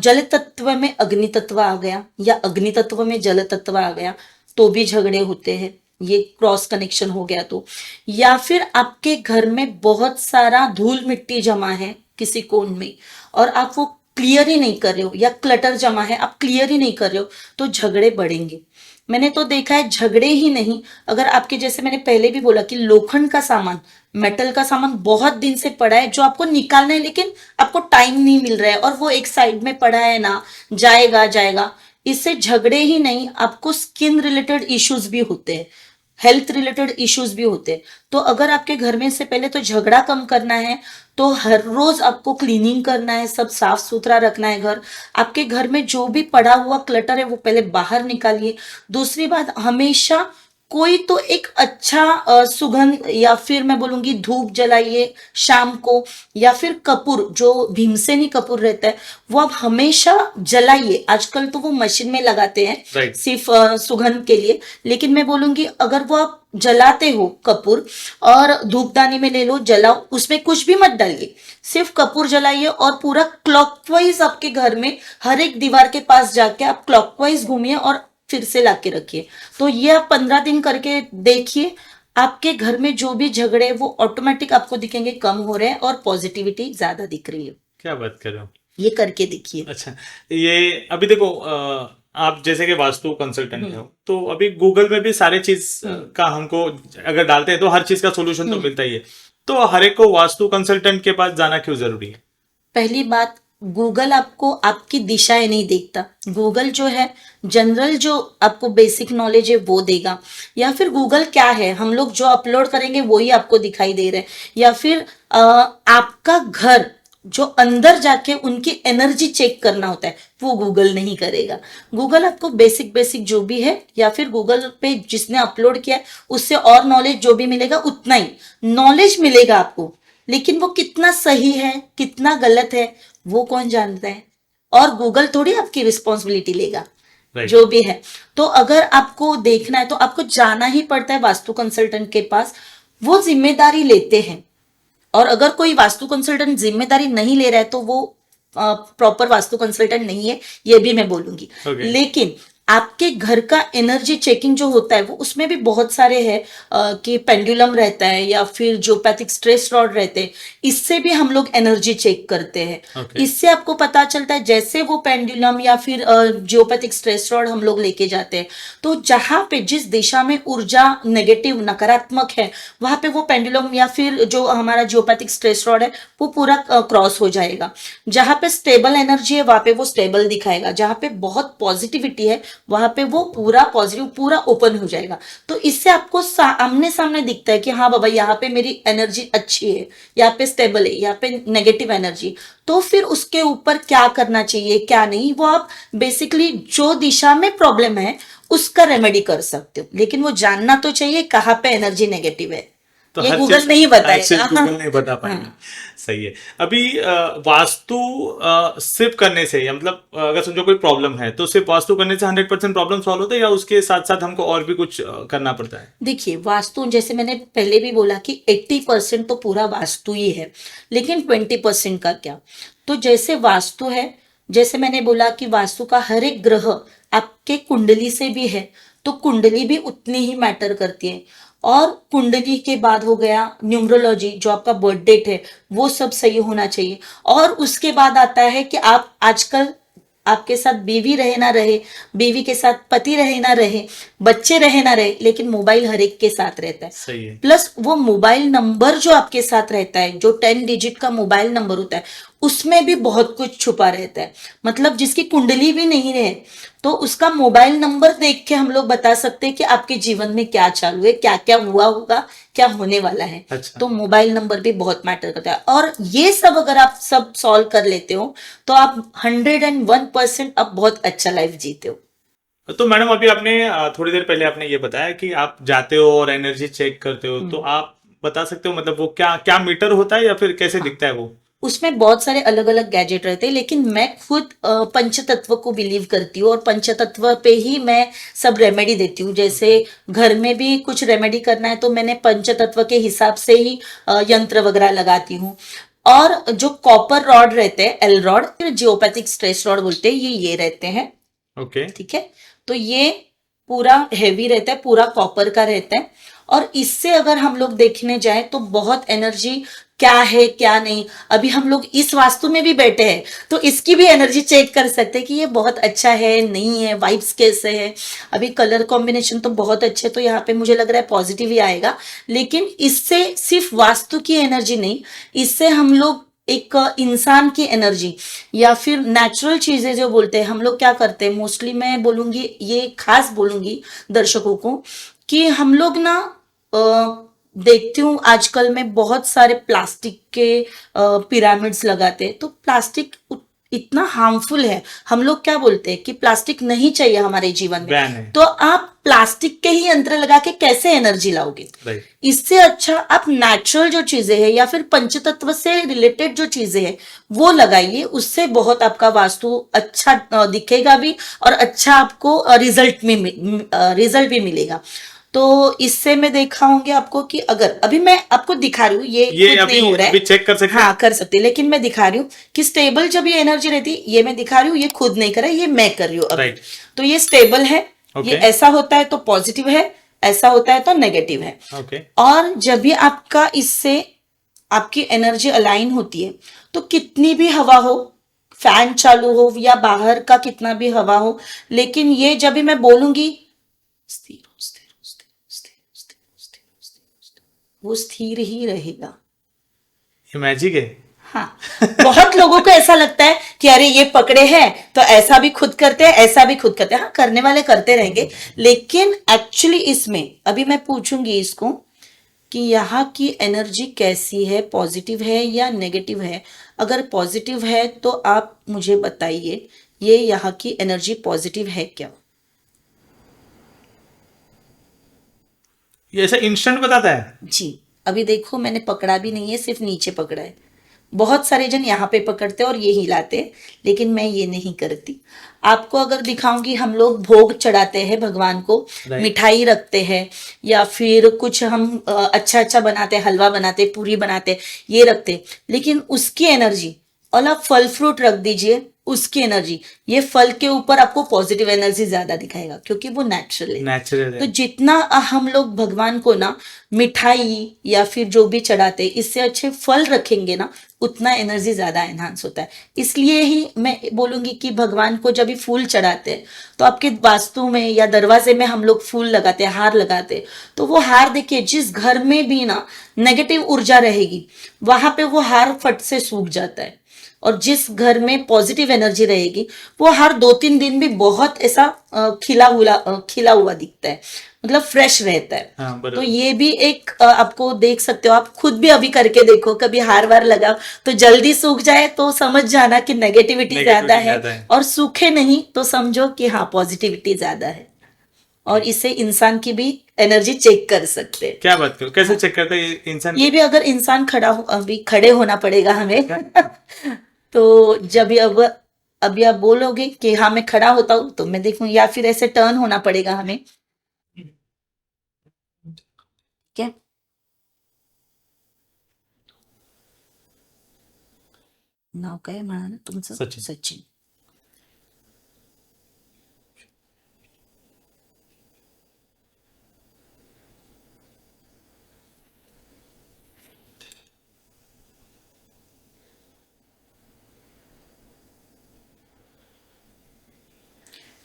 जल तत्व में अग्नि तत्व आ गया या अग्नि तत्व में जल तत्व आ गया, तो भी झगड़े होते हैं। ये क्रॉस कनेक्शन हो गया तो, या फिर आपके घर में बहुत सारा धूल मिट्टी जमा है किसी कोण में, और आप वो क्लियर ही नहीं कर रहे हो, या क्लटर जमा है आप क्लियर ही नहीं कर रहे हो, तो झगड़े बढ़ेंगे। मैंने तो देखा है झगड़े ही नहीं, अगर आपके, जैसे मैंने पहले भी बोला कि लोखंड का सामान, मेटल का सामान बहुत दिन से पड़ा है जो आपको निकालना है, लेकिन आपको टाइम नहीं मिल रहा है, और वो एक साइड में पड़ा है ना, जाएगा जाएगा, इससे झगड़े ही नहीं, आपको स्किन रिलेटेड इश्यूज भी होते हैं, हेल्थ रिलेटेड इश्यूज भी होते हैं। तो अगर आपके घर में से पहले तो झगड़ा कम करना है, तो हर रोज आपको क्लीनिंग करना है, सब साफ सुथरा रखना है घर। आपके घर में जो भी पड़ा हुआ क्लटर है वो पहले बाहर निकालिए। दूसरी बात, हमेशा कोई तो एक अच्छा सुगंध, या फिर मैं बोलूंगी धूप जलाइए शाम को, या फिर कपूर, जो भीमसेनी कपूर रहता है, वो आप हमेशा जलाइए। आजकल तो वो मशीन में लगाते हैं राइट। सिर्फ सुगंध के लिए, लेकिन मैं बोलूंगी अगर वो आप जलाते हो कपूर, और धूपदानी में ले लो जलाओ, उसमें कुछ भी मत डालिए, सिर्फ कपूर जलाइए, और पूरा क्लॉकवाइज आपके घर में हर एक दीवार के पास जाके आप क्लॉकवाइज घूमिए और फिर से लाके रखिए। तो ये आप 15 दिन करके देखिए, आपके घर में जो भी झगड़े वो ऑटोमेटिक आपको दिखेंगे कम हो रहे हैं, और पॉजिटिविटी ज्यादा दिख रही है। क्या बात कर रहे हो? ये करके देखिए। अच्छा, ये अभी देखो आप जैसे कि वास्तु कंसल्टेंट हो, तो अभी गूगल में भी सारे चीज का हमको अगर डालते हैं तो हर चीज का सोल्यूशन तो मिलता ही है। तो हर एक को वास्तु कंसल्टेंट के पास जाना क्यों जरूरी है? पहली बात, गूगल आपको आपकी दिशाएं नहीं देखता। गूगल जो है जनरल, जो आपको बेसिक नॉलेज है वो देगा, या फिर गूगल क्या है, हम लोग जो अपलोड करेंगे वही आपको दिखाई दे रहा है, या फिर आपका घर जो अंदर जाके उनकी एनर्जी चेक करना होता है वो गूगल नहीं करेगा। गूगल आपको बेसिक बेसिक जो भी है, या फिर गूगल पे जिसने अपलोड किया है उससे और नॉलेज जो भी मिलेगा उतना ही नॉलेज मिलेगा आपको, लेकिन वो कितना सही है कितना गलत है वो कौन जानता है, और गूगल थोड़ी आपकी रिस्पॉन्सिबिलिटी लेगा राइट। जो भी है। तो अगर आपको देखना है तो आपको जाना ही पड़ता है वास्तु कंसल्टेंट के पास, वो जिम्मेदारी लेते हैं। और अगर कोई वास्तु कंसल्टेंट जिम्मेदारी नहीं ले रहा है तो वो प्रॉपर वास्तु कंसल्टेंट नहीं है, ये भी मैं बोलूंगी। Okay. लेकिन आपके घर का एनर्जी चेकिंग जो होता है वो उसमें भी बहुत सारे हैं, कि पेंडुलम रहता है या फिर जियोपैथिक स्ट्रेस रॉड रहते हैं, इससे भी हम लोग एनर्जी चेक करते हैं। Okay. इससे आपको पता चलता है, जैसे वो पेंडुलम या फिर जियोपैथिक स्ट्रेस रॉड हम लोग लेके जाते हैं, तो जहां पे जिस दिशा में ऊर्जा नेगेटिव नकारात्मक है, वहां पे वो पेंडुलम या फिर जो हमारा जियोपैथिक स्ट्रेस रॉड है वो पूरा क्रॉस हो जाएगा। जहां पे स्टेबल एनर्जी है वहां पे वो स्टेबल दिखाएगा, जहां पे बहुत पॉजिटिविटी है वहां पे वो पूरा पॉजिटिव पूरा ओपन हो जाएगा। तो इससे आपको आमने सामने दिखता है कि हाँ बाबा यहाँ पे मेरी एनर्जी अच्छी है, यहाँ पे स्टेबल है, यहाँ पे नेगेटिव एनर्जी। तो फिर उसके ऊपर क्या करना चाहिए क्या नहीं, वो आप बेसिकली जो दिशा में प्रॉब्लम है उसका रेमेडी कर सकते हो, लेकिन वो जानना तो चाहिए कहाँ पे एनर्जी नेगेटिव है। तो ये हर गूगल चीज नहीं अच्छे बताएगा। गूगल नहीं बता पाएंगे। हाँ। सही है। अभी वास्तु सिर्फ करने से या मतलब अगर समझो कोई प्रॉब्लम है तो सिर्फ वास्तु करने से 100% प्रॉब्लम सॉल्व होता है या उसके साथ साथ हमको और भी कुछ करना पड़ता है? देखिए, वास्तु जैसे मैंने पहले भी बोला कि 80% तो पूरा वास्तु ही है, लेकिन 20% का क्या? तो जैसे वास्तु है, जैसे मैंने बोला कि वास्तु का हर एक ग्रह आपके कुंडली से भी है, तो कुंडली भी उतनी ही मैटर करती है। और कुंडली के बाद हो गया न्यूमरोलॉजी, जो आपका बर्थ डेट है वो सब सही होना चाहिए। और उसके बाद आता है कि आप आजकल आपके साथ बीवी रहे ना रहे, बीवी के साथ पति रहे ना रहे, बच्चे रहे ना रहे, लेकिन मोबाइल हर एक के साथ रहता है। सही है। प्लस वो मोबाइल नंबर जो आपके साथ रहता है, जो 10 डिजिट का मोबाइल नंबर होता है, उसमें भी बहुत कुछ छुपा रहता है। मतलब जिसकी कुंडली भी नहीं रहे, तो उसका मोबाइल नंबर देख के हम लोग बता सकते हैं कि आपके जीवन में क्या चालू है, क्या क्या हुआ होगा, क्या होने वाला है। अच्छा। तो मोबाइल नंबर भी बहुत मैटर करता है। और ये सब अगर आप सब सॉल्व कर लेते हो, तो आप 101% अब बहुत अच्छा लाइफ जीते हो। तो मैडम अभी आपने थोड़ी देर पहले आपने ये बताया कि आप जाते हो और एनर्जी चेक करते हो, तो आप बता सकते हो मतलब वो क्या क्या मीटर होता है या फिर कैसे दिखता है वो? उसमें बहुत सारे अलग अलग गैजेट रहते हैं, लेकिन मैं खुद पंचतत्व को बिलीव करती हूँ, और पंचतत्व पे ही मैं सब रेमेडी देती हूँ। जैसे घर में भी कुछ रेमेडी करना है तो मैंने पंचतत्व के हिसाब से ही यंत्र वगैरह लगाती हूँ। और जो कॉपर रॉड रहते हैं, L rod, geopathic stress rod बोलते हैं, ये रहते हैं। ओके। ठीक है। तो ये पूरा हैवी रहता है, पूरा कॉपर का रहता है। और इससे अगर हम लोग देखने जाए तो बहुत एनर्जी क्या है क्या नहीं, अभी हम लोग इस वास्तु में भी बैठे हैं तो इसकी भी एनर्जी चेक कर सकते हैं कि ये बहुत अच्छा है नहीं है, वाइब्स कैसे है। अभी कलर कॉम्बिनेशन तो बहुत अच्छे, तो यहाँ पे मुझे लग रहा है पॉजिटिव ही आएगा। लेकिन इससे सिर्फ वास्तु की एनर्जी नहीं, इससे हम लोग एक इंसान की एनर्जी या फिर नेचुरल चीजें जो बोलते हैं, हम लोग क्या करते हैं मोस्टली, मैं बोलूंगी ये खास बोलूंगी दर्शकों को, कि हम लोग ना देखती हूँ आजकल में बहुत सारे प्लास्टिक के पिरामिड्स लगाते हैं। तो प्लास्टिक इतना हार्मफुल है। हम लोग क्या बोलते हैं कि प्लास्टिक नहीं चाहिए हमारे जीवन बैन में, है। तो आप प्लास्टिक के ही यंत्र लगा के कैसे एनर्जी लाओगे? राइट। इससे अच्छा आप नेचुरल जो चीजें हैं या फिर पंचतत्व से रिलेटेड जो चीजें हैं वो लगाइए, उससे बहुत आपका वास्तु अच्छा दिखेगा भी, और अच्छा आपको रिजल्ट भी मिलेगा। तो इससे मैं देखा होंगे आपको कि अगर अभी मैं आपको दिखा रही हूँ, ये खुद अभी नहीं हो रहा अभी है, चेक कर सकते हैं? हाँ कर सकते हैं, लेकिन मैं दिखा रही हूँ कि स्टेबल जब ये एनर्जी रहती है, ये मैं दिखा रही हूँ, ये खुद नहीं कर रहा है, ये मैं कर रही हूँ अभी। राइट। तो ये स्टेबल है। ओके। ये ऐसा होता है तो पॉजिटिव है, ऐसा होता है तो नेगेटिव है। ओके। और जब भी आपका इससे आपकी एनर्जी अलाइन होती है, तो कितनी भी हवा हो, फैन चालू हो या बाहर का कितना भी हवा हो, लेकिन ये जब भी मैं बोलूंगी स्थिर हो, स्थिर हो, स्थिर हो, स्थिर हो, स्थिर हो, स्थिर हो, स्थिर हो, स्थिर हो, वो स्थिर ही रहेगा। ये मैजिक है। हाँ, बहुत लोगों को ऐसा लगता है कि अरे ये पकड़े हैं तो ऐसा भी खुद करते हैं, ऐसा भी खुद करते हैं। हाँ, करने वाले करते रहेंगे, लेकिन एक्चुअली इसमें अभी मैं पूछूंगी इसको कि यहाँ की एनर्जी कैसी है, पॉजिटिव है या नेगेटिव है। अगर पॉजिटिव है तो आप मुझे बताइए, ये यहाँ की एनर्जी पॉजिटिव है क्या? ये ऐसा इंस्टेंट बताता है? जी, अभी देखो मैंने पकड़ा भी नहीं है, सिर्फ नीचे पकड़ा है। बहुत सारे जन यहाँ पे पकड़ते हैं और ये हिलाते हैं, लेकिन मैं ये नहीं करती। आपको अगर दिखाऊंगी, हम लोग भोग चढ़ाते हैं भगवान को, Right. मिठाई रखते हैं, या फिर कुछ हम अच्छा अच्छा बनाते हैं, हलवा बनाते हैं, पूरी बनाते हैं, ये रखते हैं, लेकिन उसकी एनर्जी, और आप फल फ्रूट रख दीजिए, उसकी एनर्जी, ये फल के ऊपर आपको पॉजिटिव एनर्जी ज्यादा दिखाएगा, क्योंकि वो नेचुरल है। नेचुरल तो है। जितना हम लोग भगवान को ना मिठाई या फिर जो भी चढ़ाते, इससे अच्छे फल रखेंगे ना, उतना एनर्जी ज्यादा एनहांस होता है। इसलिए ही मैं बोलूंगी कि भगवान को जब भी फूल चढ़ाते हैं, तो आपके वास्तु में या दरवाजे में हम लोग फूल लगाते हैं, हार लगाते हैं, तो वो हार देखिए, जिस घर में भी ना नेगेटिव ऊर्जा रहेगी, वहां पे वो हार फट से सूख जाता है। और जिस घर में पॉजिटिव एनर्जी रहेगी, वो हर 2-3 दिन भी बहुत ऐसा खिला हुआ दिखता है, मतलब फ्रेश रहता है। हाँ, बराबर। तो ये भी एक आपको देख सकते हो, आप खुद भी अभी करके देखो, कभी हार वार लगाओ तो जल्दी सूख जाए तो समझ जाना कि नेगेटिविटी ज्यादा है, ज्यादा है। और सूखे नहीं तो समझो कि हाँ पॉजिटिविटी ज्यादा है। और इससे इंसान की भी एनर्जी चेक कर सकते हैं। क्या बात करो, कैसे चेक करते हैं ये इंसान? ये भी अगर इंसान खड़ा हो, अभी खड़े होना पड़ेगा हमें तो जब भी अब अभी आप बोलोगे कि हाँ मैं खड़ा होता हूँ तो मैं देखूं, या फिर ऐसे टर्न होना पड़ेगा हमें। क्या नाव काय म्हणा ना तुमचं? सचिन. सचिन.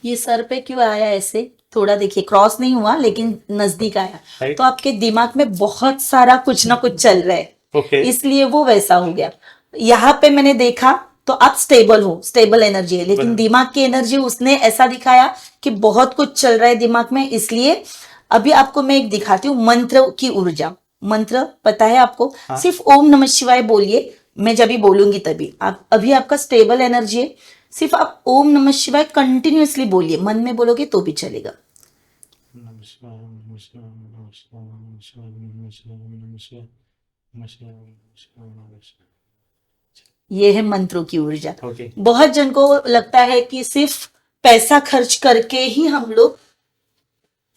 ये सर पे क्यों आया ऐसे? थोड़ा देखिए, क्रॉस नहीं हुआ लेकिन नजदीक आया। Right. तो आपके दिमाग में बहुत सारा कुछ ना कुछ चल रहा है, ओके. इसलिए वो वैसा हो गया। यहाँ पे मैंने देखा तो आप स्टेबल हो, स्टेबल एनर्जी है, लेकिन बराबर. दिमाग की एनर्जी उसने ऐसा दिखाया कि बहुत कुछ चल रहा है दिमाग में, इसलिए अभी आपको मैं एक दिखाती हूँ मंत्र की ऊर्जा। मंत्र पता है आपको? हाँ. सिर्फ ओम नमः शिवाय बोलिए, मैं जब भी बोलूंगी तभी आप, अभी आपका स्टेबल एनर्जी है, सिर्फ आप ओम नमः शिवाय कंटिन्यूअसली बोलिए, मन में बोलोगे तो भी चलेगा। नमस्कार, नमस्कार, नमस्कार, नमस्कार, नमस्कार, नमस्कार, नमस्कार, नमस्कार, नमस्कार. ये है मंत्रों की ऊर्जा। ओके. बहुत जन को लगता है कि सिर्फ पैसा खर्च करके ही हम लोग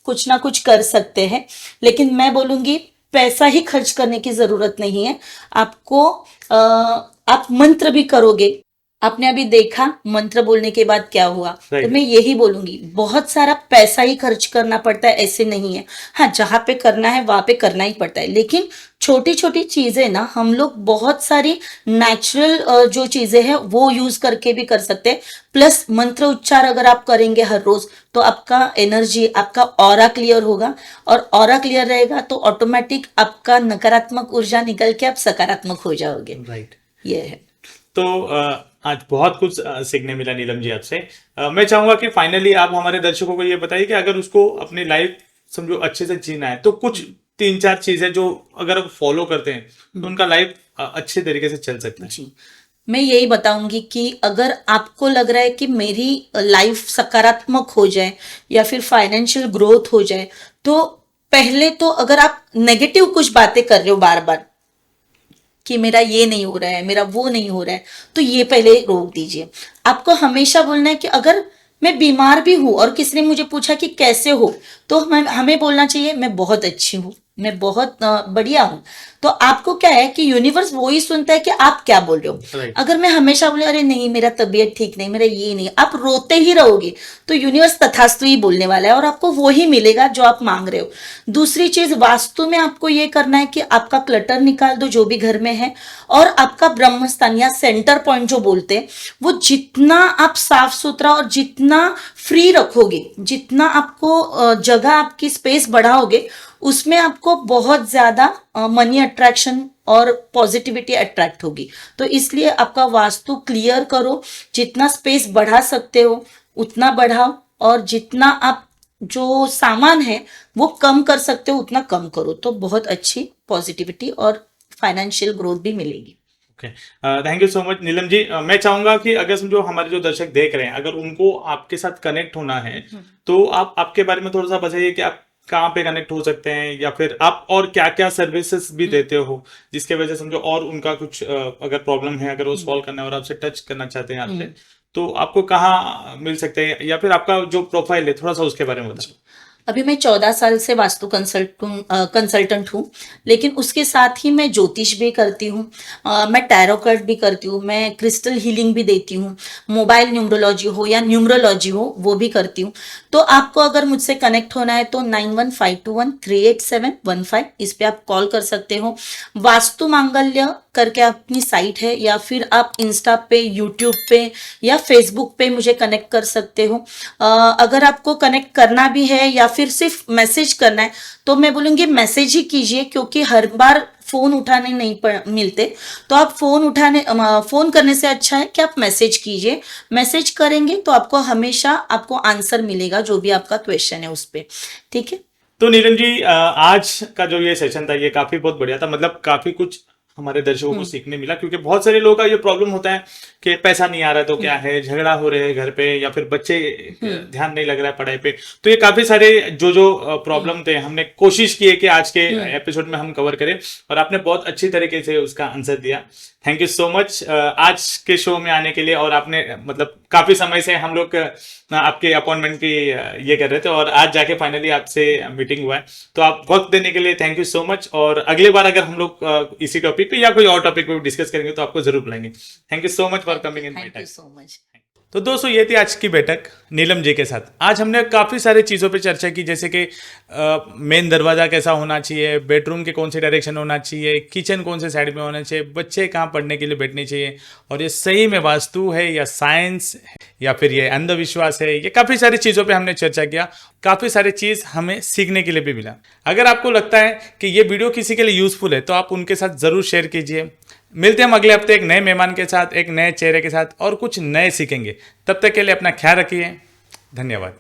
कुछ ना कुछ कर सकते हैं, लेकिन मैं बोलूंगी पैसा ही खर्च करने की जरूरत नहीं है आपको। आप मंत्र भी करोगे, आपने अभी देखा मंत्र बोलने के बाद क्या हुआ। Right. तो मैं यही बोलूंगी, बहुत सारा पैसा ही खर्च करना पड़ता है ऐसे नहीं है। हाँ, जहां पे करना है वहां पे करना ही पड़ता है, लेकिन छोटी छोटी चीजें ना हम लोग बहुत सारी नेचुरल जो चीजें हैं वो यूज करके भी कर सकते हैं। प्लस मंत्र उच्चार अगर आप करेंगे हर रोज तो आपका एनर्जी, आपका ऑरा क्लियर होगा, और ऑरा क्लियर रहेगा तो ऑटोमेटिक आपका नकारात्मक ऊर्जा निकल के आप सकारात्मक हो जाओगे। राइट. ये है। तो आज बहुत कुछ सीखने मिला नीलम जी आपसे. मैं चाहूंगा कि फाइनली आप हमारे दर्शकों को ये बताइए कि अगर उसको अपनी लाइफ समझो अच्छे से जीना है तो कुछ 3-4 चीजें जो अगर फॉलो करते हैं तो उनका लाइफ अच्छे तरीके से चल सकता है. जी, मैं यही बताऊंगी कि अगर आपको लग रहा है कि मेरी लाइफ सकारात्मक हो जाए या फिर फाइनेंशियल ग्रोथ हो जाए, तो पहले तो अगर आप नेगेटिव कुछ बातें कर रहे हो बार बार कि मेरा ये नहीं हो रहा है, मेरा वो नहीं हो रहा है, तो ये पहले रोक दीजिए। आपको हमेशा बोलना है कि अगर मैं बीमार भी हूं और किसी ने मुझे पूछा कि कैसे हो, तो हमें बोलना चाहिए मैं बहुत अच्छी हूँ, मैं बहुत बढ़िया हूँ। तो आपको क्या है कि यूनिवर्स वो ही सुनता है कि आप क्या बोल रहे हो। Right. अगर मैं हमेशा बोले अरे नहीं मेरा तबीयत ठीक नहीं, मेरा ये नहीं, आप रोते ही रहोगे, तो यूनिवर्स तथास्तु ही बोलने वाला है और आपको वो ही मिलेगा जो आप मांग रहे हो। दूसरी चीज, वास्तु में आपको ये करना है कि आपका क्लटर निकाल दो जो भी घर में है, और आपका ब्रह्म स्थान या सेंटर पॉइंट जो बोलते हैं, वो जितना आप साफ सुथरा और जितना फ्री रखोगे, जितना आपको जगह आपकी स्पेस बढ़ाओगे, उसमें आपको बहुत ज्यादा मनी अट्रैक्शन और पॉजिटिविटी अट्रैक्ट होगी। तो इसलिए आपका वास्तु क्लियर करो, जितना स्पेस बढ़ा सकते हो उतना बढ़ाओ, और जितना आप जो सामान है वो कम कर सकते हो उतना कम करो, तो बहुत अच्छी पॉजिटिविटी और फाइनेंशियल ग्रोथ भी मिलेगी। Okay. Thank you so much Neelam ji. मैं चाहूंगा कि अगर समझो हमारे जो दर्शक देख रहे हैं अगर उनको आपके साथ कनेक्ट होना है तो आप आपके बारे में थोड़ा सा बताइए कि आप कहाँ पे कनेक्ट हो सकते हैं, या फिर आप और क्या क्या सर्विसेज भी देते हो जिसके वजह से समझो और उनका कुछ अगर प्रॉब्लम है अगर वो सॉल्व करना है और आपसे टच करना चाहते हैं आपसे, तो आपको कहाँ मिल सकते हैं, या फिर आपका जो प्रोफाइल है थोड़ा सा उसके बारे में बताइए. अभी मैं 14 साल से वास्तु कंसल्टेंट हूँ, लेकिन उसके साथ ही मैं ज्योतिष भी करती हूँ, मैं टैरो कार्ड भी करती हूँ, मैं क्रिस्टल हीलिंग भी देती हूँ, मोबाइल न्यूमरोलॉजी हो या न्यूमरोलॉजी हो वो भी करती हूँ। तो आपको अगर मुझसे कनेक्ट होना है तो 9152138715 इस पे आप कॉल कर सकते हो। वास्तु मांगल्य करके अपनी साइट है, या फिर आप इंस्टा पे, यूट्यूब पे या फेसबुक पे मुझे कनेक्ट कर सकते हो। अगर आपको कनेक्ट करना भी है या फिर सिर्फ मैसेज करना है तो मैं बोलूँगी मैसेज ही कीजिए, क्योंकि हर बार फोन उठाने नहीं मिलते, तो आप फोन करने से अच्छा है कि आप मैसेज कीजिए। मैसेज करेंगे तो आपको हमेशा आपको आंसर मिलेगा जो भी आपका क्वेश्चन है उस पर, ठीक है। तो नीलम जी आज का जो ये सेशन था ये काफी बहुत बढ़िया था, मतलब काफी कुछ हमारे दर्शकों को सीखने मिला, क्योंकि बहुत सारे लोगों का ये प्रॉब्लम होता है कि पैसा नहीं आ रहा तो क्या है, झगड़ा हो रहे हैं घर पे, या फिर बच्चे ध्यान नहीं लग रहा है पढ़ाई पे। तो ये काफी सारे जो प्रॉब्लम थे हमने कोशिश की है कि आज के एपिसोड में हम कवर करें, और आपने बहुत अच्छी तरीके से उसका आंसर दिया। थैंक यू सो मच आज के शो में आने के लिए। और आपने मतलब काफी समय से हम लोग आपके अपॉइंटमेंट की ये कर रहे थे, और आज जाके फाइनली आपसे मीटिंग हुआ है। तो आप वक्त देने के लिए थैंक यू सो मच। और अगली बार अगर हम लोग इसी टॉपिक पे या कोई और टॉपिक पे डिस्कस करेंगे तो आपको जरूर बुलाएंगे। Thank you so much for coming in my thank you time. So much. तो दोस्तों ये थी आज की बैठक नीलम जी के साथ। आज हमने काफ़ी सारी चीज़ों पे चर्चा की, जैसे कि मेन दरवाज़ा कैसा होना चाहिए, बेडरूम के कौन से डायरेक्शन होना चाहिए, किचन कौन से साइड में होना चाहिए, बच्चे कहाँ पढ़ने के लिए बैठने चाहिए, और ये सही में वास्तु है या साइंस या फिर ये अंधविश्वास है। ये काफ़ी सारी चीज़ों पे हमने चर्चा किया। काफ़ी सारी चीज़ हमें सीखने के लिए भी मिला। अगर आपको लगता है कि ये वीडियो किसी के लिए यूज़फुल है तो आप उनके साथ ज़रूर शेयर कीजिए। मिलते हैं हम अगले हफ्ते एक नए मेहमान के साथ, एक नए चेहरे के साथ, और कुछ नए सीखेंगे। तब तक के लिए अपना ख्याल रखिए। धन्यवाद।